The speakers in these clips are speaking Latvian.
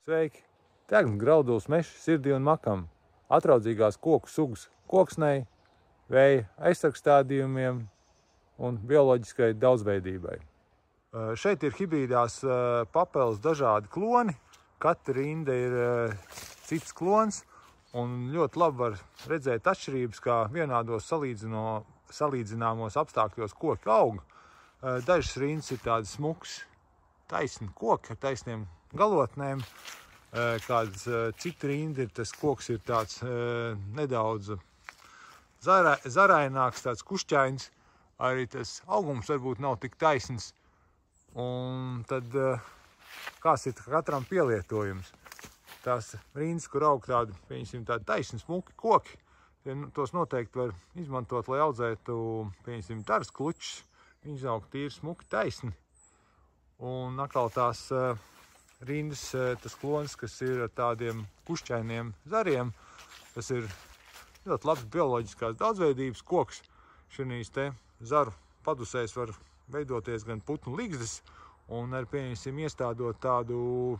Sveiki! Tegn grauduls mežs sirdī un makam, atraudzīgās koku sugas koksnei, vēja aizsargstādījumiem un bioloģiskai daudzveidībai. Šeit ir hibrīdās papeles dažādi kloni, katra rinda ir cits klons, un ļoti labi var redzēt atšķirības, kā vienādos salīdzināmos apstākļos koki aug. Dažas rindas ir tādas smukas, taisni koki ar taisniem galotnēm, kāds cita rinda ir, tas koks ir tāds nedaudz zaraināks, tāds kušķains, arī tas augums varbūt nav tik taisns, un tad kāds ir katram pielietojums. Tās rindas, kur aug tādi, pieņemsim, tādi taisni smuki koki, tos noteikti var izmantot, lai audzētu, pieņemsim, taras klučus, viņi aug tīri smuki taisni, un atkal tās rindas, tas klons, kas ir ar tādiem kušķainiem zariem, tas ir ļoti labs bioloģiskās daudzveidības koks. Šinīs te zaru padusēs var veidoties gan putnu ligzdas, un ar, pieņemsim, iestādot tādu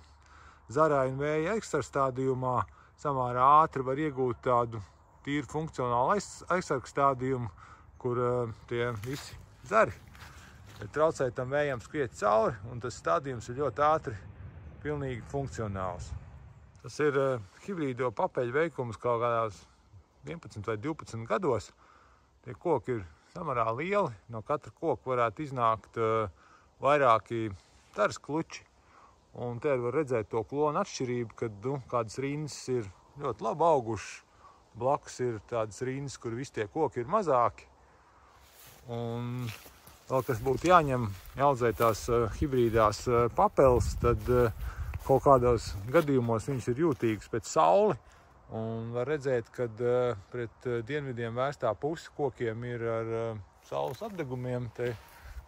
zarāinu vēja aizsargstādījumā, samērā ātri var iegūt tādu tīri funkcionālu aizsargstādījumu, kur tie visi zari traucē tam vējam skriet cauri, un tas stādījums ir ļoti ātri pilnīgi funkcionāls. Tas ir hibrīdo papeļu veikums kaut kādās 11 vai 12 gados. Tie koki ir samērā lieli, no katra koka varētu iznākt vairāki taras kluči, un te var redzēt to klonu atšķirību, kad kādas rindas ir ļoti labi augušas, blakus ir tādas rindas, kur visi tie koki ir mazāki, un vēl kas būtu jāņem, jāaudzē tās hibrīdās papeles, tad kaut kādos gadījumos viņas ir jūtīgas pēc sauli, un var redzēt, kad pret dienvidiem vērstā puse kokiem ir ar saules apdegumiem, te,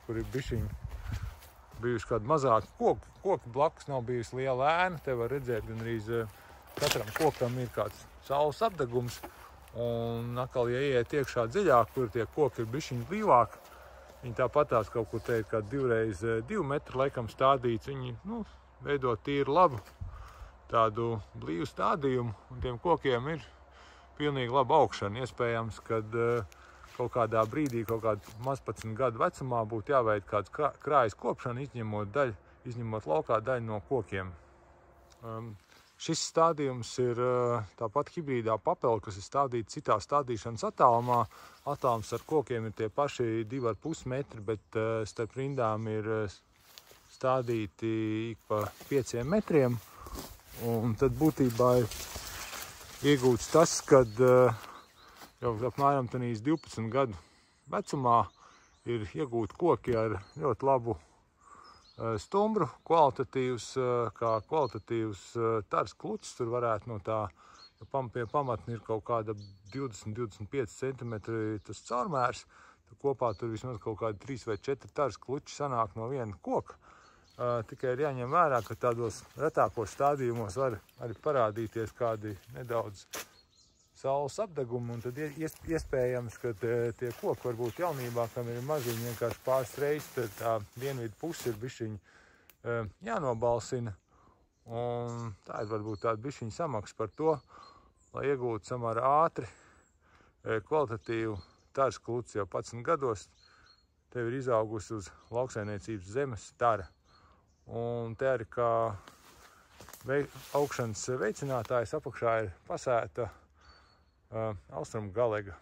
kur ir bijuši kādi mazāki koki blakus, nav bijusi liela ēna, te var redzēt, gan arī katram kokam ir kāds saules apdegums, un atkal, ja ieiet iekšā dziļāk, kur tie koki ir bišķiņi blīvāk, viņi tāpatās kaut kur te ir kā 2x2 metru laikam stādīts, viņi veido tīri labu tādu blīvu stādījumu, un tiem kokiem ir pilnīgi laba augšana. Iespējams, kad kaut kādā brīdī, kaut kādu 15 gadu vecumā būtu jāveic kāds krājas kopšana, izņemot laukā daļu no kokiem. Šis stādījums ir tāpat hibrīdā papele, kas ir stādīta citā stādīšanas attālumā. Attālums ar kokiem ir tie paši 2,5 metri, bet starp rindām ir stādīti ik pa 5 metriem. Un tad būtībā ir iegūts tas, kad jau apmēram 12 gadu vecumā ir iegūti koki ar ļoti labu stumbru, kvalitatīvs taras klucis. Tur varētu no tā, ja pie pamatni ir kaut kāda 20–25 cm tas caurmērs, tad kopā tur vismaz kaut kādi 3 vai 4 taras kluči sanāk no viena koka. Tikai ir jāņem vērā, ka tādos retākos stādījumos var arī parādīties kādi nedaudz saules apdegumi, un tad iespējams, ka tie koki varbūt jaunībā, kam ir maziņi, vienkārši pāris reizes tā dienvidu pusi ir bišķiņi jānobalsina, un tā ir varbūt tāda bišķiņa samaksa par to, lai iegūtu samērā ātri kvalitatīvu taras kluci. Jau 11 gados tev ir izaugusi uz lauksaimniecības zemes tara. Un te arī kā augšanas veicinātājs apakšā ir pasēta austrumu galega.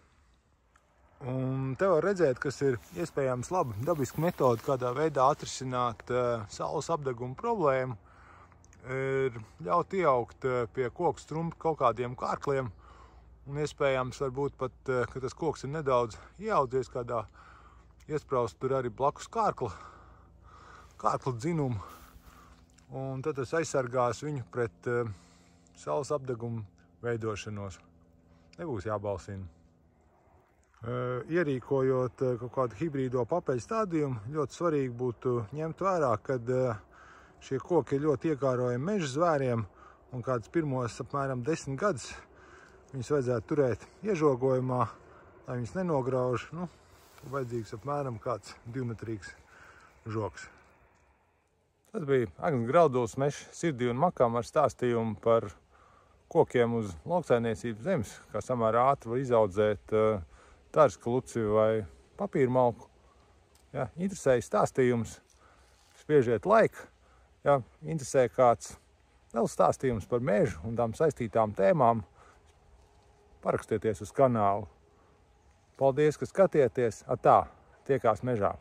Un te var redzēt, kas ir iespējams laba dabiska metode, kādā veidā atrisināt saules apdeguma problēmu, ir ļaut ieaugt pie koku strumpa kaut kādiem kārkliem, un iespējams varbūt pat, ka tas koks ir nedaudz ieaudzies kādā, iespraust tur arī blakus kārkla dzinumu, un tad tas aizsargās viņu pret saules apdegumu veidošanos. Nebūs jābalsina. Ierīkojot kaut kādu hibrīdo papeļu stādījumu, ļoti svarīgi būtu ņemt vērā, kad šie koki ir ļoti iekārojami meža zvēriem, un kādus pirmos apmēram 10 gadus viņus vajadzētu turēt iežogojumā, lai viņus nenograuž. Vajadzīgs apmēram kāds 2-metrīgs žogs. Tas bija Agnes Grauduls meža sirdī un makām ar stāstījumu par kokiem uz lauksaimniecības zemes, kā samērā ātri var izaudzēt tarskluci vai papīrmalku. Ja, interesēja stāstījums, spiežiet laiku. Ja, interesē kāds vēl stāstījums par mežu un tām saistītām tēmām, parakstieties uz kanālu. Paldies, ka skatieties. Atā, tiekās mežā.